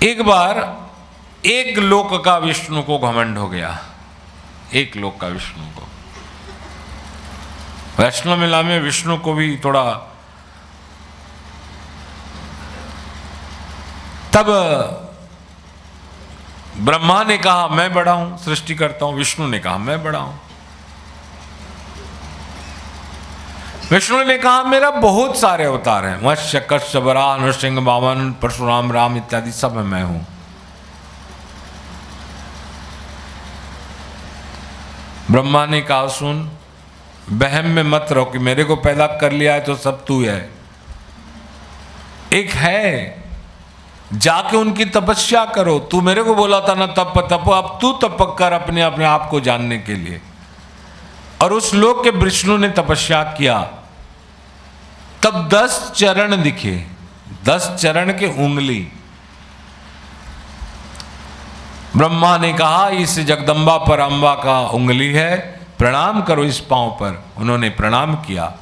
एक बार एक लोक का विष्णु को घमंड हो गया, एक लोक का विष्णु को। वैष्णव मेला में विष्णु को भी थोड़ा, तब ब्रह्मा ने कहा मैं बड़ा हूं, सृष्टि करता हूं। विष्णु ने कहा मैं बड़ा हूं। विष्णु ने कहा मेरा बहुत सारे अवतार हैं, मत्स्य कश्यप वराह नृसिंह वामन परशुराम राम इत्यादि सब मैं हूं। ब्रह्मा ने कहा सुन, बहम में मत रहो कि मेरे को पैदा कर लिया है तो सब तू है। एक है, जाके उनकी तपस्या करो। तू मेरे को बोला था ना तप तप, अब तू तप कर अपने अपने आप को जानने के लिए। और उस लोक के विष्णु ने तपस्या किया, तब 10 चरण दिखे, 10 चरण के उंगली। ब्रह्मा ने कहा इस जगदम्बा पर अम्बा का उंगली है, प्रणाम करो इस पांव पर। उन्होंने प्रणाम किया।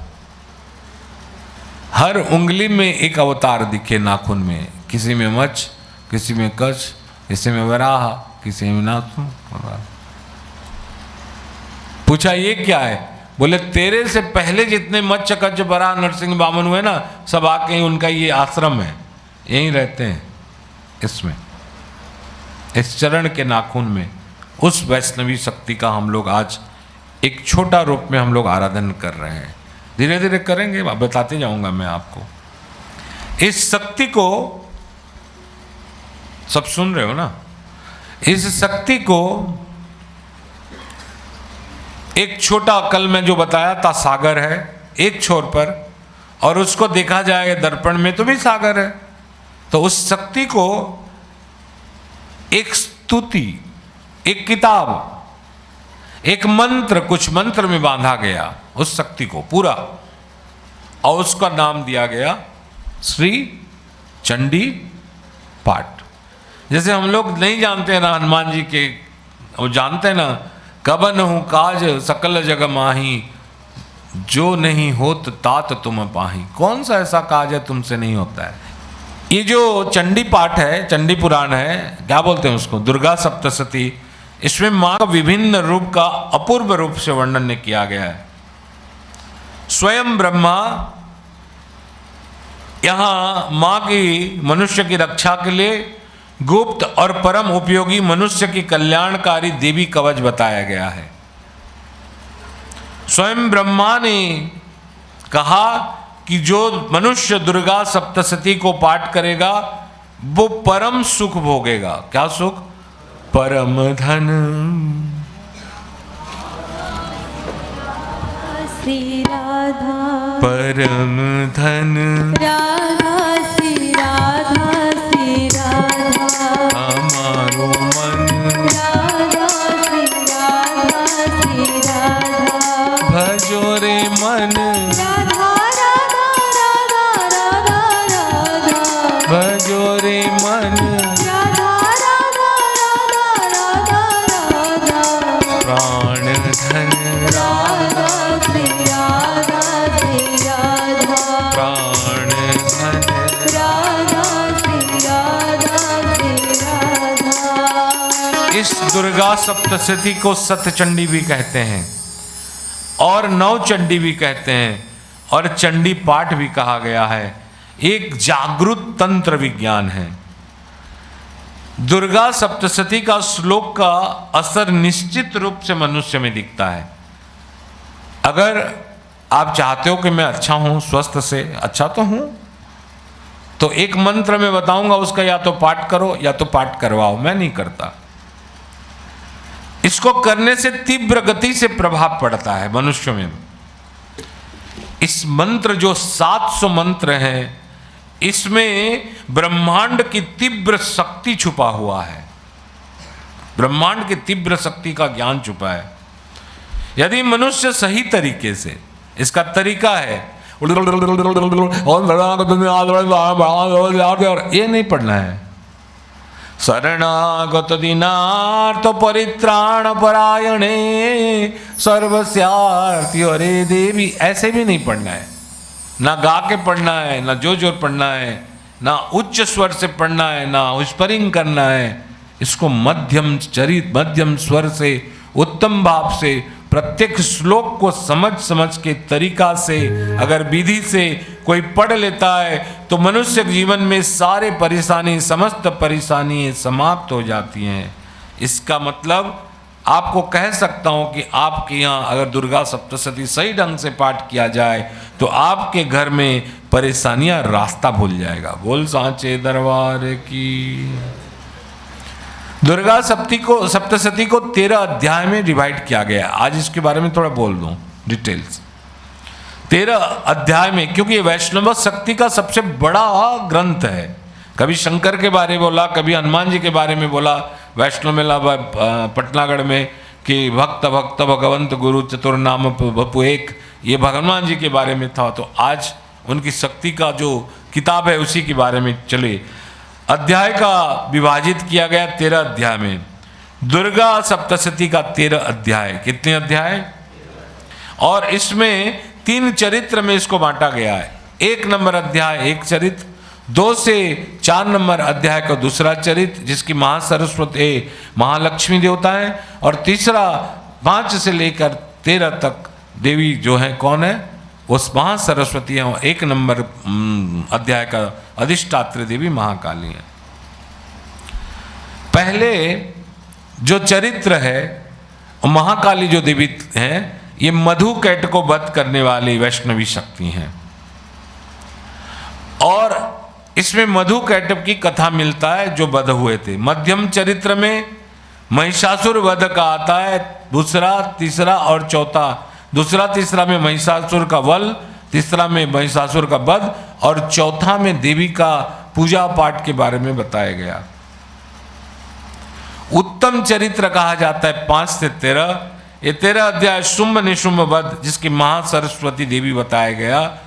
हर उंगली में एक अवतार दिखे नाखून में, किसी में मच्छ, किसी में कच्छ, किसी में वराह, किसी में नाथुन। पूछा ये क्या है? बोले तेरे से पहले जितने मच्छ कच्छ वराह नरसिंह वामन हुए ना, सब आके उनका ये आश्रम है, यहीं रहते हैं इसमें, इस चरण के नाखून में। उस वैष्णवी शक्ति का हम लोग आज एक छोटा रूप में हम लोग आराधन कर रहे हैं। धीरे धीरे करेंगे, बताते जाऊंगा मैं आपको। इस शक्ति को सब सुन रहे हो ना? इस शक्ति को एक छोटा, कल मैं जो बताया था सागर है एक छोर पर, और उसको देखा जाए दर्पण में तो भी सागर है। तो उस शक्ति को एक स्तुति, एक किताब, एक मंत्र, कुछ मंत्र में बांधा गया उस शक्ति को पूरा, और उसका नाम दिया गया श्री चंडी पाठ। जैसे हम लोग नहीं जानते हैं ना हनुमान जी के, वो जानते हैं ना, कबन हूँ काज सकल जग माही, जो नहीं होत तात तुम पाही। कौन सा ऐसा काज है तुमसे नहीं होता है? ये जो चंडी पाठ है, चंडी पुराण है, क्या बोलते हैं उसको, दुर्गा सप्तशती। इसमें माँ का विभिन्न रूप का अपूर्व रूप से वर्णन किया गया है। स्वयं ब्रह्मा यहाँ माँ की मनुष्य की रक्षा के लिए गुप्त और परम उपयोगी मनुष्य की कल्याणकारी देवी कवच बताया गया है। स्वयं ब्रह्मा ने कहा कि जो मनुष्य दुर्गा सप्तशती को पाठ करेगा वो परम सुख भोगेगा। क्या सुख? परम धन। श्री राधा परम धन, राधा श्री राधा श्री राधा हमारो मन, राधा श्री राधा श्री राधा भजो रे मन, राधा राधा राधा राधा राधा भजो रे मन, राधा राधा राधा राधा राधा प्राण धन, राधा श्री राधा श्री राधा प्राण धन। राधा श्री राधा श्री राधा। इस दुर्गा सप्तशती को सतचंडी भी कहते हैं और नवचंडी भी कहते हैं और चंडी पाठ भी कहा गया है। एक जागृत तंत्र विज्ञान है। दुर्गा सप्तशती का श्लोक का असर निश्चित रूप से मनुष्य में दिखता है। अगर आप चाहते हो कि मैं अच्छा हूं, स्वस्थ से अच्छा तो हूं, तो एक मंत्र में बताऊंगा, उसका या तो पाठ करो या तो पाठ करवाओ। मैं नहीं करता। इसको करने से तीव्र गति से प्रभाव पड़ता है मनुष्य में। इस मंत्र जो 700 मंत्र हैं, इसमें ब्रह्मांड की तीव्र शक्ति छुपा हुआ है। ब्रह्मांड की तीव्र शक्ति का ज्ञान छुपा है। यदि मनुष्य सही तरीके से, इसका तरीका है, ये नहीं पढ़ना है। शरणागत दीनार्थ परित्राण परायणे सर्वस्यार्थी हरे देवी, ऐसे भी नहीं पढ़ना है। ना गा के पढ़ना है, ना जोर जोर पढ़ना है। ना उच्च स्वर से पढ़ना है, ना व्हिस्परिंग करना है। इसको मध्यम चरित, मध्यम स्वर से, उत्तम भाव से, प्रत्येक श्लोक को समझ समझ के तरीका से अगर विधि से कोई पढ़ लेता है तो मनुष्य जीवन में सारे परेशानी, समस्त परेशानी समाप्त हो जाती हैं। इसका मतलब आपको कह सकता हूं कि आपके यहाँ अगर दुर्गा सप्तशती सही ढंग से पाठ किया जाए तो आपके घर में परेशानियां रास्ता भूल जाएगा। बोल सांचे दरबार की। दुर्गा सप्तशती को 13 अध्याय में डिवाइड किया गया। आज इसके बारे में थोड़ा बोल दूं डिटेल्स। 13 अध्याय में, क्योंकि ये वैष्णव शक्ति का सबसे बड़ा ग्रंथ है। कभी शंकर के बारे में बोला, कभी हनुमान जी के बारे में बोला, वैष्णव मेला पटनागढ़ में कि भक्त भक्त भगवंत गुरु चतुर नाम बपु एक, ये भगवान जी के बारे में था। तो आज उनकी शक्ति का जो किताब है उसी के बारे में चले। अध्याय का विभाजित किया गया 13 अध्याय में। दुर्गा सप्तशती का 13 अध्याय। कितने अध्याय? और इसमें 3 चरित्र में इसको बांटा गया है। 1 नंबर अध्याय एक चरित्र, 2 से 4 नंबर अध्याय का दूसरा चरित्र जिसकी महासरस्वती महालक्ष्मी देवता है, और तीसरा 5 से लेकर 13 तक देवी जो है कौन है, वो महासरस्वती है। 1 नंबर अध्याय का अधिष्ठात्री देवी महाकाली है। पहले जो चरित्र है महाकाली जो देवी है, ये मधु कैट को वध करने वाली वैष्णवी शक्ति हैं। और इसमें मधु कैटव की कथा मिलता है जो वध हुए थे। मध्यम चरित्र में महिषासुर वध का आता है, दूसरा, तीसरा और चौथा। दूसरा तीसरा में महिषासुर का वध, तीसरा में महिषासुर का वध, और चौथा में देवी का पूजा पाठ के बारे में बताया गया। उत्तम चरित्र कहा जाता है 5 से 13। ये 13 अध्याय शुंभ निशुंभ वध जिसकी महासरस्वती देवी बताया गया,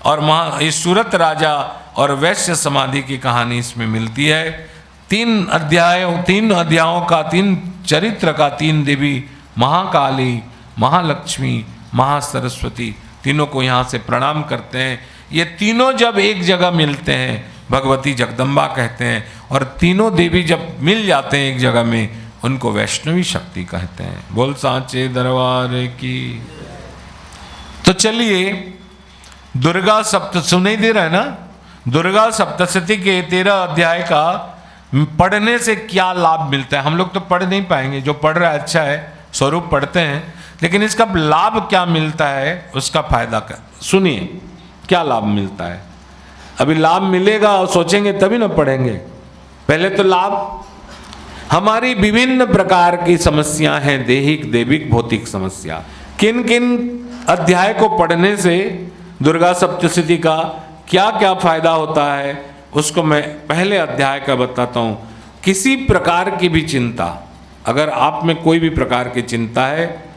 और इस सूरत राजा और वैश्य समाधि की कहानी इसमें मिलती है। 3 अध्यायों का 3 चरित्र का 3 देवी महाकाली, महालक्ष्मी, महासरस्वती, तीनों को यहाँ से प्रणाम करते हैं। ये तीनों जब एक जगह मिलते हैं भगवती जगदम्बा कहते हैं, और तीनों देवी जब मिल जाते हैं एक जगह में उनको वैष्णवी शक्ति कहते हैं। बोल सांचे दरबार की। तो चलिए दुर्गा सप्त सुनाई दे रहा है ना, दुर्गा सप्तशती के 13 अध्याय का पढ़ने से क्या लाभ मिलता है। हम लोग तो पढ़ नहीं पाएंगे, जो पढ़ रहा है अच्छा है, स्वरूप पढ़ते हैं, लेकिन इसका लाभ क्या मिलता है, उसका फायदा कर सुनिए क्या लाभ मिलता है। अभी लाभ मिलेगा और सोचेंगे तभी ना पढ़ेंगे। पहले तो लाभ, हमारी विभिन्न प्रकार की समस्या हैं, दैहिक दैविक भौतिक समस्या। किन किन अध्याय को पढ़ने से दुर्गा सप्तशती का क्या क्या फायदा होता है उसको मैं पहले अध्याय का बताता हूँ। किसी प्रकार की भी चिंता, अगर आप में कोई भी प्रकार की चिंता है,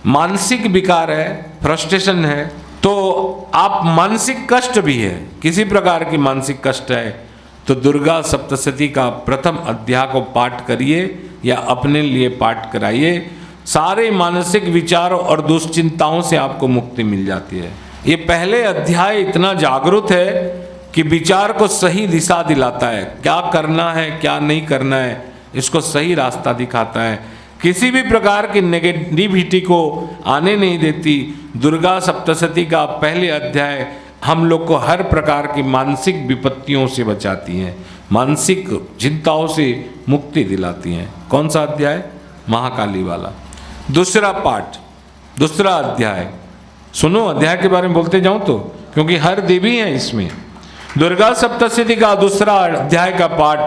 मानसिक विकार है, फ्रस्ट्रेशन है, तो आप मानसिक कष्ट भी है, किसी प्रकार की मानसिक कष्ट है, तो दुर्गा सप्तशती का प्रथम अध्याय को पाठ करिए या अपने लिए पाठ कराइए। सारे मानसिक विचारों और दुश्चिंताओं से आपको मुक्ति मिल जाती है। ये पहले अध्याय इतना जागरूक है कि विचार को सही दिशा दिलाता है, क्या करना है क्या नहीं करना है, इसको सही रास्ता दिखाता है, किसी भी प्रकार की नेगेटिविटी को आने नहीं देती। दुर्गा सप्तशती का पहले अध्याय हम लोग को हर प्रकार की मानसिक विपत्तियों से बचाती हैं, मानसिक चिंताओं से मुक्ति दिलाती हैं। कौन सा अध्याय? महाकाली वाला। दूसरा पाठ, दूसरा अध्याय सुनो, अध्याय के बारे में बोलते जाऊं तो, क्योंकि हर देवी है इसमें। दुर्गा सप्तशती का दूसरा अध्याय का पाठ,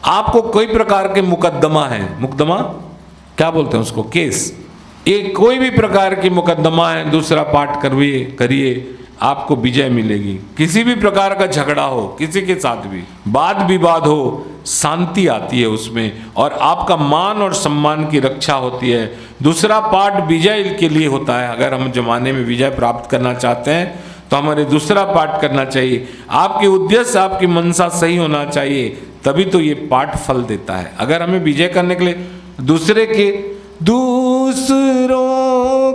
आपको कोई प्रकार के मुकदमा है, मुकदमा क्या बोलते हैं उसको, केस, एक कोई भी प्रकार की मुकदमा है, दूसरा पाठ करिए, आपको विजय मिलेगी। किसी भी प्रकार का झगड़ा हो, किसी के साथ भी वाद विवाद हो, शांति आती है उसमें, और आपका मान और सम्मान की रक्षा होती है। दूसरा पाठ विजय के लिए होता है। अगर हम जमाने में विजय प्राप्त करना चाहते हैं तो हमारे दूसरा पाठ करना चाहिए। आपके उद्देश्य, आपकी मनसा सही होना चाहिए, तभी तो ये पाठ फल देता है। अगर हमें विजय करने के लिए दूसरों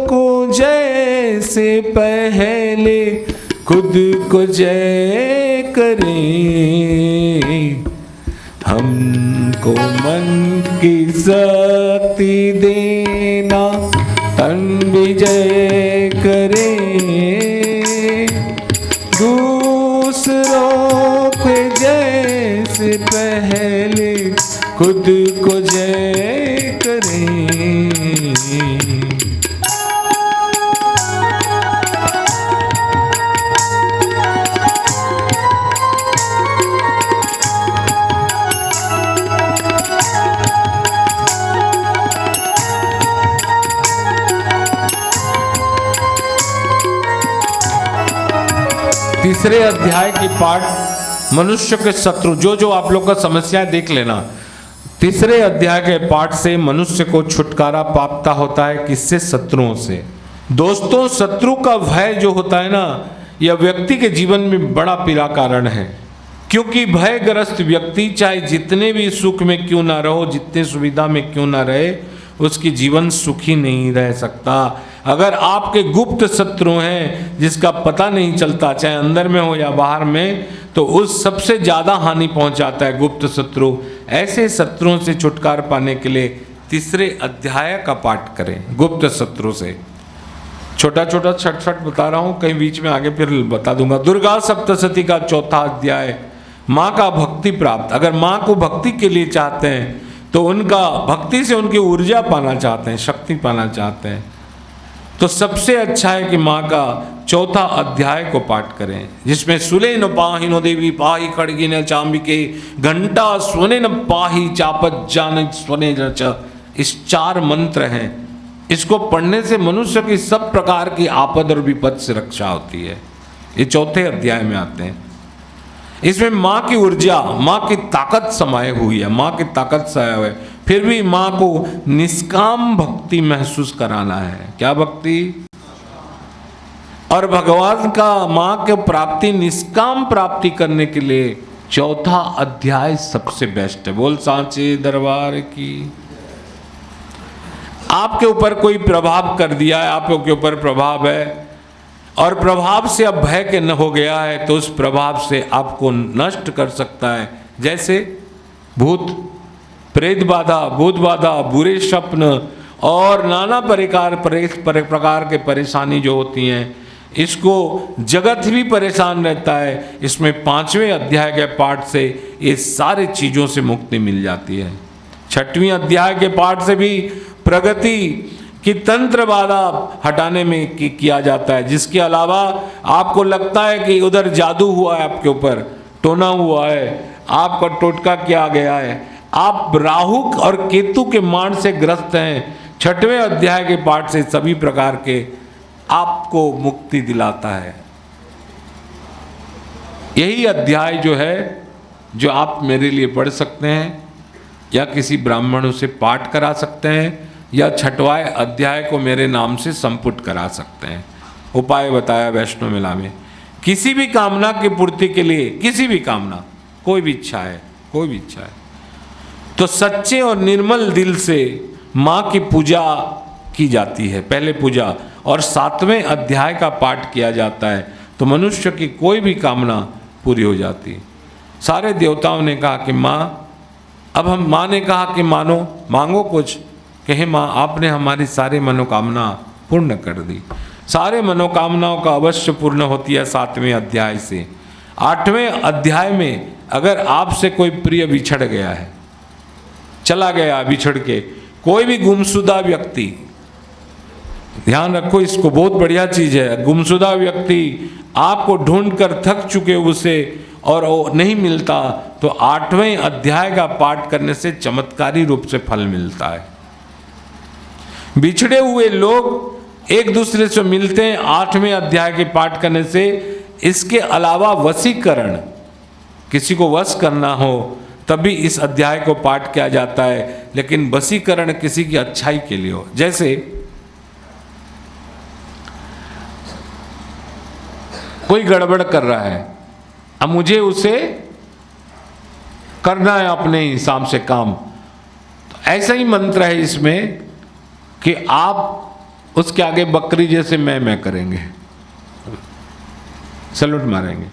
को जय से पहले खुद को जय करें, हमको मन की शक्ति देना, तन विजय करें, दूसरों पे जय से पहले खुद को जय करें। तीसरे अध्याय की पाठ मनुष्य के शत्रु, जो आप लोग का समस्याएं देख लेना। तीसरे अध्याय के पाठ से मनुष्य को छुटकारा प्राप्त होता है, किससे? शत्रुओं से। दोस्तों, शत्रु का भय जो होता है ना, यह व्यक्ति के जीवन में बड़ा पीड़ा कारण है, क्योंकि भयग्रस्त व्यक्ति चाहे जितने भी सुख में क्यों ना रहो, जितने सुविधा में क्यों ना रहे, उसकी जीवन सुखी नहीं रह सकता। अगर आपके गुप्त शत्रु हैं जिसका पता नहीं चलता, चाहे अंदर में हो या बाहर में, तो उस सबसे ज्यादा हानि पहुंचाता है गुप्त शत्रु। ऐसे शत्रुओं से छुटकारा पाने के लिए तीसरे अध्याय का पाठ करें, गुप्त शत्रु से। छोटा छोटा छटफट बता रहा हूं, कहीं बीच में आगे फिर बता दूंगा। दुर्गा सप्तशती का चौथा अध्याय, माँ का भक्ति प्राप्त। अगर माँ को भक्ति के लिए चाहते हैं तो उनका भक्ति से उनकी ऊर्जा पाना चाहते हैं, शक्ति पाना चाहते हैं, तो सबसे अच्छा है कि माँ का चौथा अध्याय को पाठ करें, जिसमें सुले न पाहि नो देवी पाहि खड़गी न चांबिके, घंटा स्वने न पाहि चापत जान स्वने न च। इस 4 मंत्र हैं, इसको पढ़ने से मनुष्य की सब प्रकार की आपद और विपद से रक्षा होती है। ये चौथे अध्याय में आते हैं। इसमें माँ की ऊर्जा, माँ की ताकत समाये हुई है, माँ की ताकत समाये हुए। फिर भी माँ को निष्काम भक्ति महसूस कराना है। क्या भक्ति? और भगवान का माँ के प्राप्ति, निष्काम प्राप्ति करने के लिए चौथा अध्याय सबसे बेस्ट है। बोल सांचे दरबार की। आपके ऊपर कोई प्रभाव कर दिया है, आपके ऊपर प्रभाव है और प्रभाव से अब भय के न हो गया है, तो उस प्रभाव से आपको नष्ट कर सकता है। जैसे भूत प्रेत बाधा, भूत बाधा, बुरे स्वप्न और नाना प्रकार के परेशानी जो होती हैं, इसको जगत भी परेशान रहता है। इसमें 5वें अध्याय के पाठ से ये सारी चीज़ों से मुक्ति मिल जाती है। 6वें अध्याय के पाठ से भी प्रगति कि तंत्र बाधा हटाने में किया जाता है, जिसके अलावा आपको लगता है कि उधर जादू हुआ है, आपके ऊपर टोना हुआ है, आपका टोटका किया गया है, आप राहु और केतु के मान से ग्रस्त हैं, 6वें अध्याय के पाठ से सभी प्रकार के आपको मुक्ति दिलाता है। यही अध्याय जो है, जो आप मेरे लिए पढ़ सकते हैं या किसी ब्राह्मणों से पाठ करा सकते हैं, या 6वां अध्याय को मेरे नाम से संपुट करा सकते हैं। उपाय बताया वैष्णव मेला में। किसी भी कामना की पूर्ति के लिए, किसी भी कामना, कोई भी इच्छा है, कोई भी इच्छा है, तो सच्चे और निर्मल दिल से माँ की पूजा की जाती है, पहले पूजा, और 7वें अध्याय का पाठ किया जाता है, तो मनुष्य की कोई भी कामना पूरी हो जाती है। सारे देवताओं ने कहा कि माँ, अब हम, माँ ने कहा कि मांगो कुछ, कहे माँ आपने हमारी सारी मनोकामना पूर्ण कर दी। सारे मनोकामनाओं का अवश्य पूर्ण होती है 7वें अध्याय से। 8वें अध्याय में अगर आपसे कोई प्रिय बिछड़ गया है, चला गया बिछड़ के, कोई भी गुमशुदा व्यक्ति, ध्यान रखो इसको, बहुत बढ़िया चीज है। गुमशुदा व्यक्ति आपको ढूंढ कर थक चुके उसे और वो नहीं मिलता, तो 8वें अध्याय का पाठ करने से चमत्कारी रूप से फल मिलता है। बिछड़े हुए लोग एक दूसरे से मिलते हैं 8वें अध्याय के पाठ करने से। इसके अलावा वशीकरण, किसी को वश करना हो तभी इस अध्याय को पाठ किया जाता है, लेकिन वशीकरण किसी की अच्छाई के लिए हो। जैसे कोई गड़बड़ कर रहा है, अब मुझे उसे करना है अपने हिसाब से काम, तो ऐसा ही मंत्र है इसमें कि आप उसके आगे बकरी जैसे मैं करेंगे, सैल्यूट मारेंगे।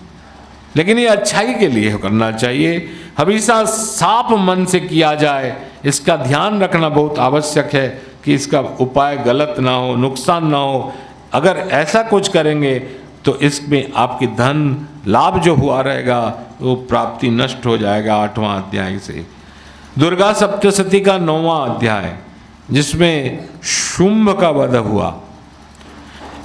लेकिन ये अच्छाई के लिए करना चाहिए। हमेशा साफ मन से किया जाए, इसका ध्यान रखना बहुत आवश्यक है कि इसका उपाय गलत ना हो, नुकसान ना हो। अगर ऐसा कुछ करेंगे तो इसमें आपकी धन लाभ जो हुआ रहेगा वो प्राप्ति नष्ट हो जाएगा। 8वां अध्याय से दुर्गा सप्तशती का 9वां अध्याय, जिसमें शुंभ का वध हुआ,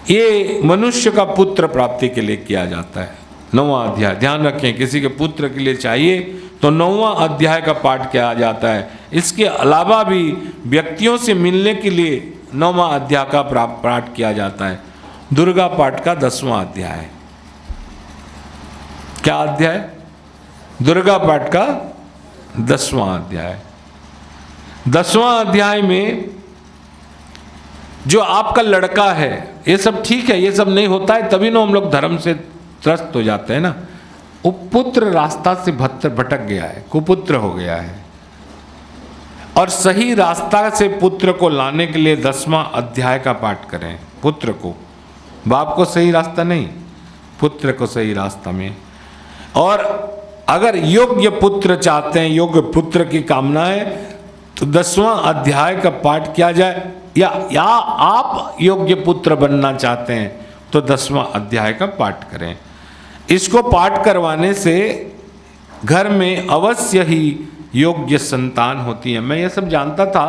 ये मनुष्य का पुत्र प्राप्ति के लिए किया जाता है। 9वां अध्याय ध्यान रखें, किसी के पुत्र के लिए चाहिए तो 9वां अध्याय का पाठ किया जाता है। इसके अलावा भी व्यक्तियों से मिलने के लिए 9वां अध्याय का पाठ किया जाता है। दुर्गा पाठ का 10वां अध्याय, क्या अध्याय? दुर्गा पाठ का 10वां अध्याय। 10वां अध्याय में जो आपका लड़का है, ये सब ठीक है, ये सब नहीं होता है तभी ना हम लोग धर्म से त्रस्त हो जाते हैं ना। वो पुत्र रास्ता से भटक गया है, कुपुत्र हो गया है, और सही रास्ता से पुत्र को लाने के लिए 10वां अध्याय का पाठ करें। पुत्र को, बाप को सही रास्ता नहीं, पुत्र को सही रास्ता में। और अगर योग्य पुत्र चाहते हैं, योग्य पुत्र की कामना है, तो 10वां अध्याय का पाठ किया जाए। या आप योग्य पुत्र बनना चाहते हैं तो 10वां अध्याय का पाठ करें। इसको पाठ करवाने से घर में अवश्य ही योग्य संतान होती है। मैं ये सब जानता था,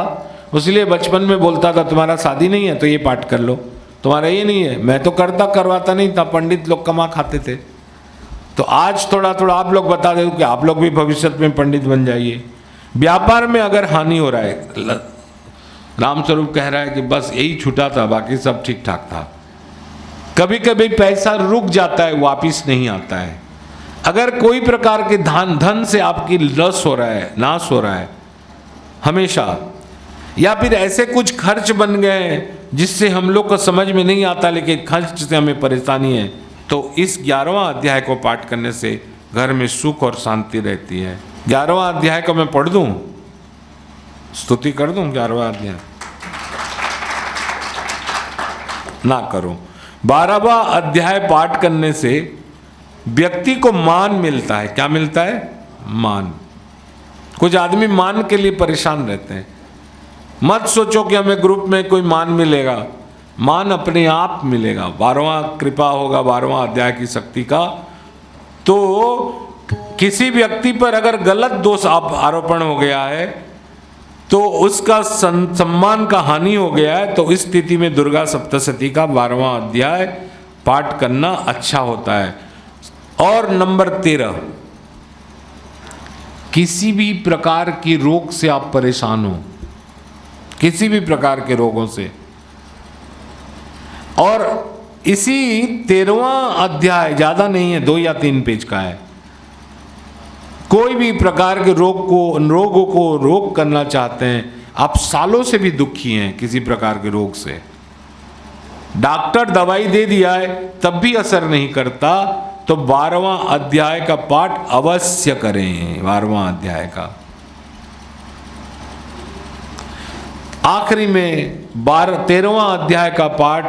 इसलिए बचपन में बोलता था तुम्हारा शादी नहीं है तो ये पाठ कर लो, तुम्हारा ये नहीं है। मैं तो करवाता नहीं था, पंडित लोग कमा खाते थे। तो आज थोड़ा थोड़ा आप लोग बता दो कि आप लोग भी भविष्य में पंडित बन जाइए। व्यापार में अगर हानि हो रहा है, रामस्वरूप कह रहा है कि बस यही छूटा था, बाकी सब ठीक ठाक था। कभी कभी पैसा रुक जाता है, वापिस नहीं आता है। अगर कोई प्रकार के धन से आपकी लॉस हो रहा है, नाश हो रहा है हमेशा, या फिर ऐसे कुछ खर्च बन गए हैं जिससे हम लोग को समझ में नहीं आता, लेकिन खर्च से हमें परेशानी है, तो इस 11वां अध्याय को पाठ करने से घर में सुख और शांति रहती है। 11वां अध्याय को मैं पढ़ दूं, स्तुति कर दूं? 11वां अध्याय ना करूं। 12वां अध्याय पाठ करने से व्यक्ति को मान मिलता है। क्या मिलता है? मान। कुछ आदमी मान के लिए परेशान रहते हैं। मत सोचो कि हमें ग्रुप में कोई मान मिलेगा, मान अपने आप मिलेगा। 12वां कृपा होगा, 12वां अध्याय की शक्ति का। तो किसी व्यक्ति पर अगर गलत दोष आरोपण हो गया है तो उसका सम्मान का हानि हो गया है, तो इस स्थिति में दुर्गा सप्तशती का 12वां अध्याय पाठ करना अच्छा होता है। और नंबर 13, किसी भी प्रकार की रोग से आप परेशान हो, किसी भी प्रकार के रोगों से, और इसी 13वां अध्याय ज्यादा नहीं है, 2 या 3 पेज का है। कोई भी प्रकार के रोगों को रोक करना चाहते हैं, आप सालों से भी दुखी हैं किसी प्रकार के रोग से, डॉक्टर दवाई दे दिया है तब भी असर नहीं करता, तो 12वां अध्याय का पाठ अवश्य करें। 12वां अध्याय का आखिरी में 13वां अध्याय का पाठ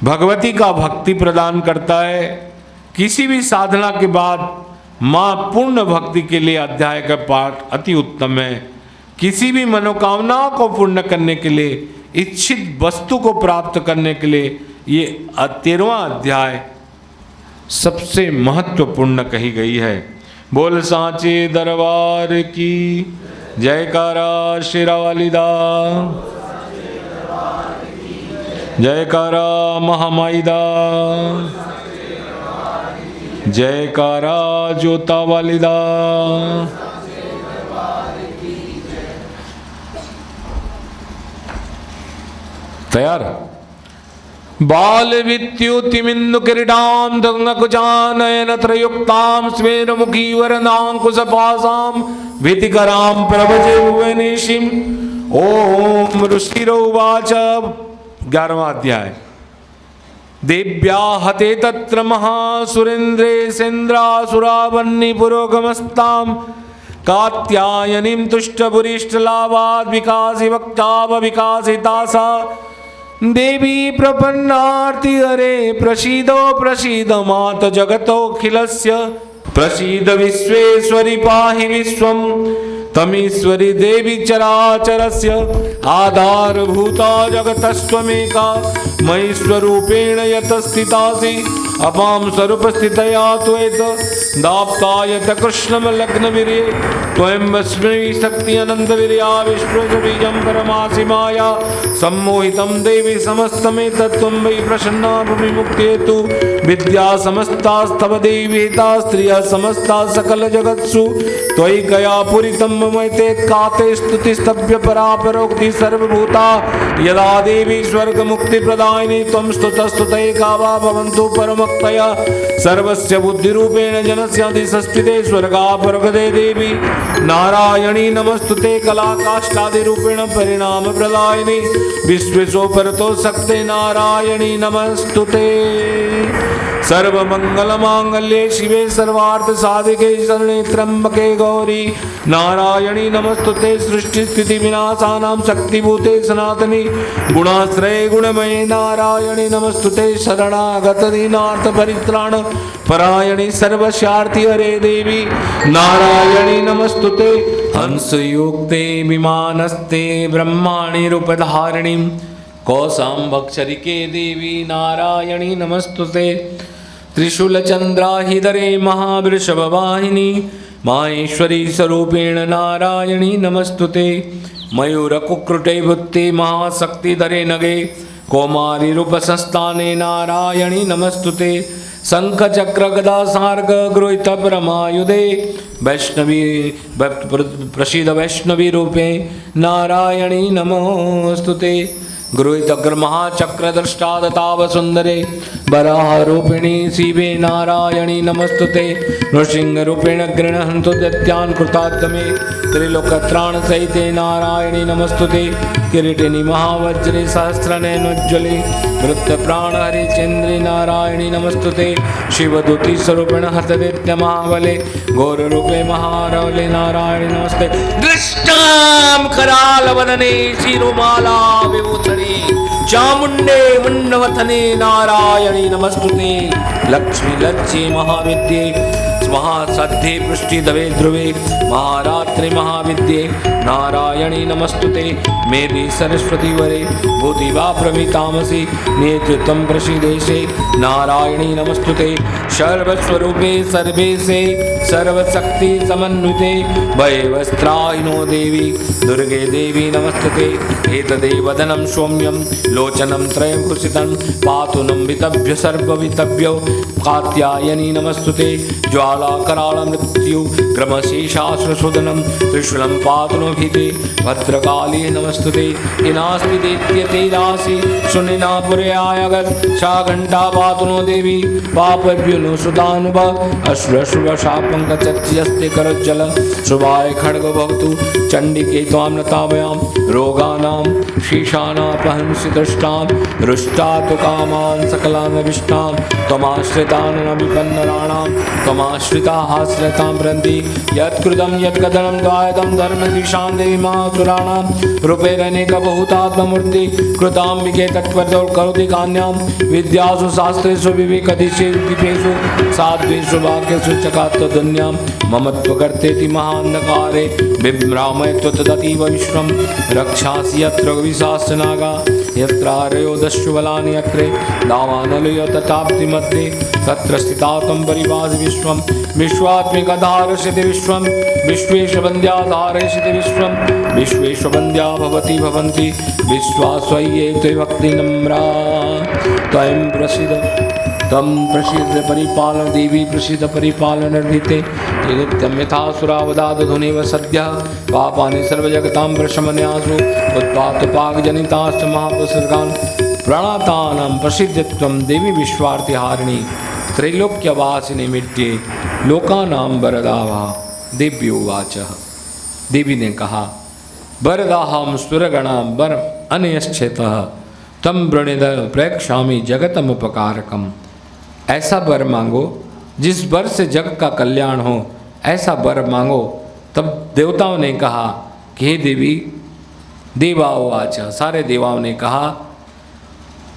भगवती का भक्ति प्रदान करता है। किसी भी साधना के बाद मां पूर्ण भक्ति के लिए अध्याय का पाठ अति उत्तम है। किसी भी मनोकामनाओं को पूर्ण करने के लिए, इच्छित वस्तु को प्राप्त करने के लिए ये 13वां अध्याय सबसे महत्वपूर्ण कही गई है। बोल सांचे दरबार की जयकारा शेरावालीदा, जयकारा महामाईदा, जयकारा जोता वालिदा। तैयार? बाल विद्युतिमिंदु किरीटां दंगकुचानयन त्रयुक्तां स्मेरमुखी वरनांकुशपासां भीतिकरां प्रभजे भुवनेशीं। ओम ऋषिरोवाच। 11वां अध्याय। देव्या हते तत्र महासुरेन्द्रे सेन्द्रासुरावन्नी पुरोगमस्तां कात्यायनीं तुष्टपुरिष्टलाभाद् विकासी वक्ताव विकासिता सा देवी प्रपन्नार्ति हरे प्रसीदो प्रसीद मात जगतोऽखिलस्य प्रसीद विश्वेश्वरि पाहि विश्वं तमीश्वरी देवी चराचरस्य आधारभूता जगतस्त्वमेका मयि स्वरूपेण यतस्थितासि अपां स्वरूपस्थितया त्वेत दाप्तायत कृष्णं लग्नवीर्ये त्वं वस्मि शक्ति अनन्तवीर्या विश्वबीजं परमासि माया सम्मोहितं देवी समस्तमेतत्त्वं वै प्रसन्ना भूमि मुक्त्येतु विद्या समस्तास्तव देवी हिता स्त्रियः समस्ता सकल जगत्सु त्वयि गया पूरितं ममैते काते स्तुतिस्तभ्य परापरोक्ति सर्वभूता यदा देवी स्वर्ग मुक्ति प्रदायिनी त्वं स्तुतस्तुते गावा भवन्तु परमक्तया सर्वस्य बुद्धिरूपेण जनस्याधिसंस्थिते स्वर्गापरगते देवी नारायणी नमस्तुते कलाकाष्ठादिरूपेण परिणाम प्रदायिनी विश्वेशोपरतो शक्ते नारायणी नमस्तुते सर्वमंगलमांगल्ये शिवे सर्वार्थ साधिके शरणे त्र्यंबके गौरी नारायणी नमस्तुते सृष्टि स्थिति विनाशानां शक्तिभूते सनातनी गुणाश्रये गुणमये नारायणी नमस्तुते शरणागत दीनार्थ परित्राण परायणी सर्वस्यार्थी हरे देवी नारायणी नमस्तुते हंसयुक्ते विमानस्ते ब्रह्माणि रूपधारिणी कौसाम्बक्षरिके देवी नारायणी नमस्तुते त्रिशूलचन्द्राहिधरे महावृषभवाहिनी माहेश्वरी स्वरूपेण नारायणी नमस्तुते मयूरकुक्कुटे भुत्ते महाशक्तिधरे नगे कौमारी रूपसंस्थाने नारायणी नमस्तुते शंख चक्र गदा सार्ग गृहीत परमायुधे वैष्णवी प्रसीद वैष्णवी रूपे नारायणी नमोस्तुते गृहीतग्र महाचक्र दृष्टादताव सुंदरे वराह रूपिणी शिवे नारायणी नमस्तुते नृसिंह रूपेण गृहन्तु दैत्यान् कृतात्मे त्रिलोकत्राण सहिते नारायणी नमस्तुते किरीटिनी महावज्रे सहस्रनयनोज्ज्वले वृत्त प्राण हरि चंद्रे नारायणी नमस्तुते शिवदूती स्वरूपेण हतदैत्य महाबले घोर रूपे महारवले नारायणी नमस्ते दृष्टाम कराल वदने शिरोमाला विभूषणे चामुंडे मुंडवथने नारायणी नमस्तुते लक्ष्मी लज्जे महाविद्ये महासध्ये पृष्ठिदवे ध्रुवे महारात्रि महाविद्ये नारायणी नमस्तुते मेरी सरस्वती वरे भूतिवा प्रमितामसि नेतृत्वं प्रसीदेशे नारायणी नमस्तुते सर्वस्वरूपे सर्वेशे सर्वशक्ति समन्विते भयवस्त्राहिनो देवी दुर्गे देवी नमस्तुते एतदेव वदनं सौम्यं लोचनं त्रयभूषितं पातु नम्बितभ्य सर्ववितभ्यो कात्यायनी नमस्तुते ज्वालाकराळ मृत्यु क्रमशेषाश्रुशोदनं त्रिशूलं पातुनोभिते भद्रकाली नमस्तुते हिनास्ति दैत्यते राशि सुनिनापुरे आयगत सा घंटा पातुनो देवी पापभ्युनो सुदानुभ अश्रुशुभ शापंकचर्च्यस्ते करोज्जल शुभाय खड्ग भवतु चंडिके त्वां नताभयां रोगानां शीशानापहंसि दृष्टां रुष्टातु कामान् सकलान् अभिष्टां त्वमाश्रितान् विपन्नराणां त्वमाश्रिताः आश्रितां प्रन्ति यत्कृतं यत्कथनं द्वायतं धर्मद्विषां देवी महासुराणां रूपेरनेकबहुतात्ममूर्ति कृताम्बिके तत्त्वतो करोति कान्यां विद्यासु शास्त्रेषु विवेकदिशेषु दीपेषु साध्वेषु वाक्येषु चकात्तदुन्यां ममत्वकर्तेति महान्धकारे बिभ्रामय त्वतदतीव विश्वं रक्षासि यत्र विशास्नागा यत्रारयो दस्युबलानि अत्रे दावानलयो तथाप्ति मध्ये तत्र स्थिता त्वं परिभासि विश्वं विश्वात्मिकधारयसि विश्वं विश्वेशवन्द्याधारयसि विश्वं विश्वेशवन्द्या भवति भवन्ति विश्वास्वय्ये भक्तिनम्रा त्वं प्रसीद तम प्रसिद्ध परिपालन देवी प्रसिद्ध परिपालन निर्भीते नित्यं यथासुरावदाधुनेव सद्यः पापानि सर्वजगतां प्रशमन्यासु उत्पातपाकजनिताश्च महापुसर्गान् प्रणतानां प्रसिद्धत्वं देवी विश्वार्थिहारिणी त्रैलोक्यवासिनी मिट्ये लोकानां वरदावा देव्योवाच। देवी ने कहा वरदाहं सुरगणां वर अनयश्चेतः तम वृणिद प्रेक्षामि जगतम उपकारकम। ऐसा वर मांगो जिस वर से जग का कल्याण हो, ऐसा वर मांगो। तब देवताओं ने कहा कि हे देवी, देवावाच, सारे देवाओं ने कहा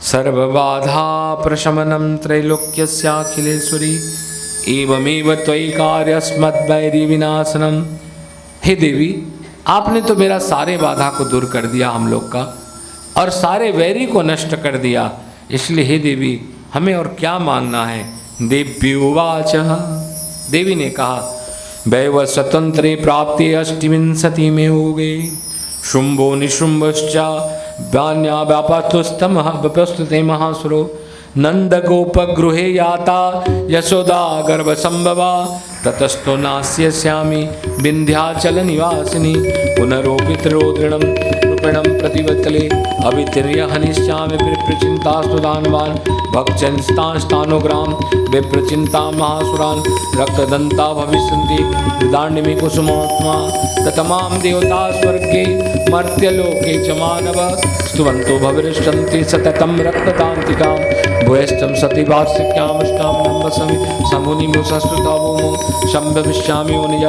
सर्वबाधा प्रशमनं त्रैलोक्यस्याखिलेश्वरी एवमेव त्वयि कार्यस्मद्वैरी विनाशनम। हे देवी, आपने तो मेरा सारे बाधा को दूर कर दिया हम लोग का, और सारे वैरी को नष्ट कर दिया, इसलिए हे देवी हमें और क्या मांगना है। देव्युवाच, देवी ने कहा, वैव स्वतंत्रे प्राप्ते अष्टविंशति में हो गए शुंभो निशुंभश्च व्यान्या व्यापस्तुस्तमः व्यपस्तुते महासुरो नंदगोपगृहे याता यशोदा गर्भसंभवा ततस्तो नास्यस्यामि विंध्याचल निवासिनी पुनरोपितरोदृणं रूपिणं प्रतिवत्तले अवितीर्य हनिष्यामि विप्रचिन्तास्तु दानवान् भक्षन्स्तांस्तानुग्राम विप्रचिन्ता महासुरान् रक्तदन्ता भविष्यन्ति दाण्डिमे कुसुमात्मा ततमां देवता स्वर्गे मर्त्यलोके च मानव स्तुवन्तो भविष्यन्ति सततं रक्तदान्तिकां भूयश्चं सति वार्षिक्यामष्टां नम्बसमि समुनिमुसस्तुतवोमो शम्भविष्यामि मुनिज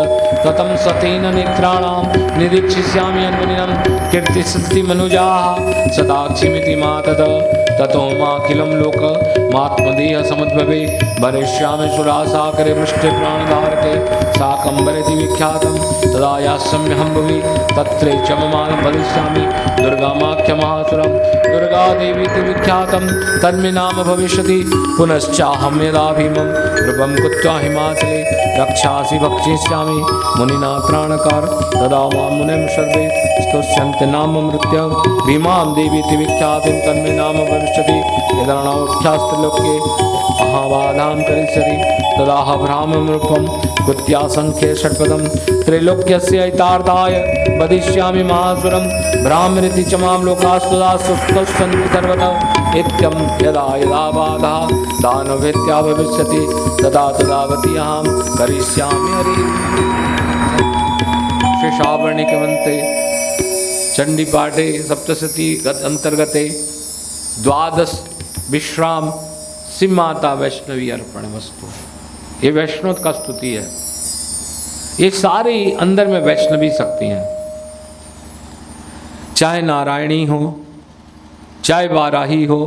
ततं सतेन नेत्राणां निरीक्षिष्यामि अन्वनिनं कीर्तिसन्ति मनुजाः सदाक्षिमिति मातद ततो माखिलं लोक मात्मदेह समुद्भवे भरिष्यामि सुरासाकरे पृष्ठे प्राणधारके साकम्बरति विख्यातं तदा यास्यम्यहं भुवि तत्रे च ममानं भविष्यामि दुर्गामाख्यमहासुरं दुर्गा देवीति विख्यातं तन्मे नाम भविष्यति पुनश्चाहं यदा भीमं रूपं कृत्वा हिमाचले रक्षासि भक्षिष्यामि मुनिना त्राणकार तदा मां मुनिं सर्वे स्तुष्यन्ति नाम मृत्युं भीमां देवीति विख्यातिं तन्मे नाम भविष्यति यदानाख्यास्त्रिलोके महाबाधां करिष्यति तदाह भ्रामं रूपं कृत्यासंख्ये षट्पदं त्रैलोक्यस्य हितार्थाय वदिष्यामि महासुरं भ्रामृति च मां लोकास्तदा सुष्ठुष्यन्ति सर्वतः इत्यं यदा यदा बाधा दानवेत्या भविष्यति तदा तदावती अहं करिष्यामि हरि। शेषावर्णिकमन्ते चंडीपाठे सप्तशती अंतर्गते द्वादश विश्राम सिंहमाता वैष्णवी अर्पण वस्तु। ये वैष्णव का स्तुति है। ये सारी अंदर में वैष्णवी शक्ति हैं, चाहे नारायणी हो, चाहे वाराही हो,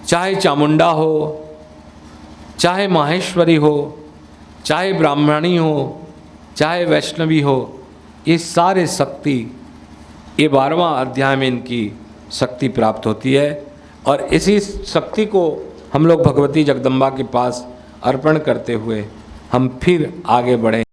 चाहे चामुंडा हो, चाहे माहेश्वरी हो, चाहे ब्राह्मणी हो, चाहे वैष्णवी हो, ये सारे शक्ति ये 12वां अध्याय में इनकी शक्ति प्राप्त होती है। और इसी शक्ति को हम लोग भगवती जगदम्बा के पास अर्पण करते हुए हम फिर आगे बढ़े।